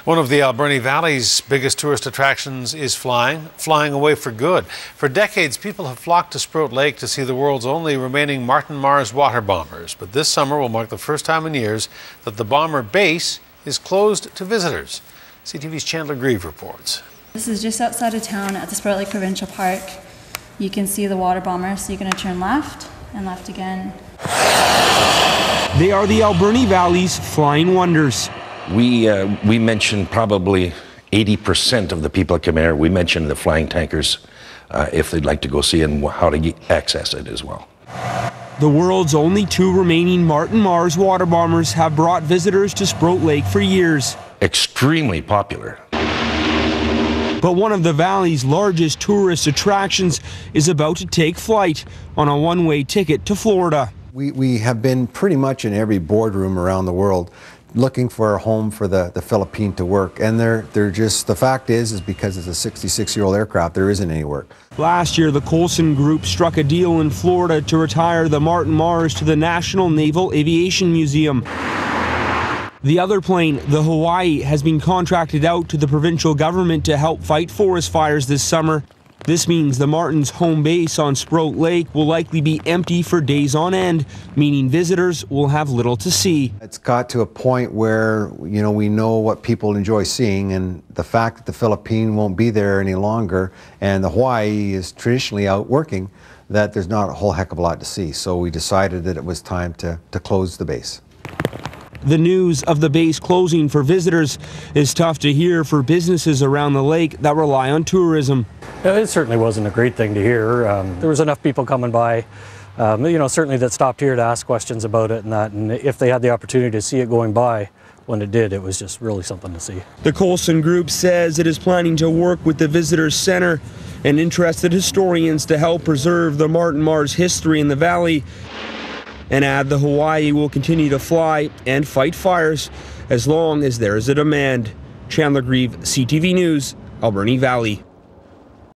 One of the Alberni Valley's biggest tourist attractions is flying away for good. For decades, people have flocked to Sproat Lake to see the world's only remaining Mars water bombers. But this summer will mark the first time in years that the bomber base is closed to visitors. CTV's Chandler Grieve reports. This is just outside of town at the Sproat Lake Provincial Park. You can see the water bomber, so you're going to turn left and left again. They are the Alberni Valley's flying wonders. We mentioned probably 80% of the people that come here. We mentioned the flying tankers if they'd like to go see and how to access it as well. The world's only two remaining Mars water bombers have brought visitors to Sproat Lake for years. Extremely popular. But one of the valley's largest tourist attractions is about to take flight on a one-way ticket to Florida. We have been pretty much in every boardroom around the world looking for a home for the Philippine to work, and they're just, the fact is because it's a 66-year-old aircraft, there isn't any work. Last year, the Coulson Group struck a deal in Florida to retire the Mars to the National Naval Aviation Museum. The other plane, the Hawaii, has been contracted out to the provincial government to help fight forest fires this summer. This means the Martin's home base on Sproat Lake will likely be empty for days on end, meaning visitors will have little to see. It's got to a point where, you know, we know what people enjoy seeing, and the fact that the Philippine won't be there any longer and the Hawaii is traditionally out working, that there's not a whole heck of a lot to see. So we decided that it was time to close the base. The news of the base closing for visitors is tough to hear for businesses around the lake that rely on tourism. It certainly wasn't a great thing to hear. There was enough people coming by, certainly that stopped here to ask questions about it and that, and if they had the opportunity to see it going by, when it did, it was just really something to see. The Coulson Group says it is planning to work with the Visitors Center and interested historians to help preserve the Mars history in the valley, and add the Hawaii will continue to fly and fight fires as long as there is a demand. Chandler Grieve, CTV News, Alberni Valley.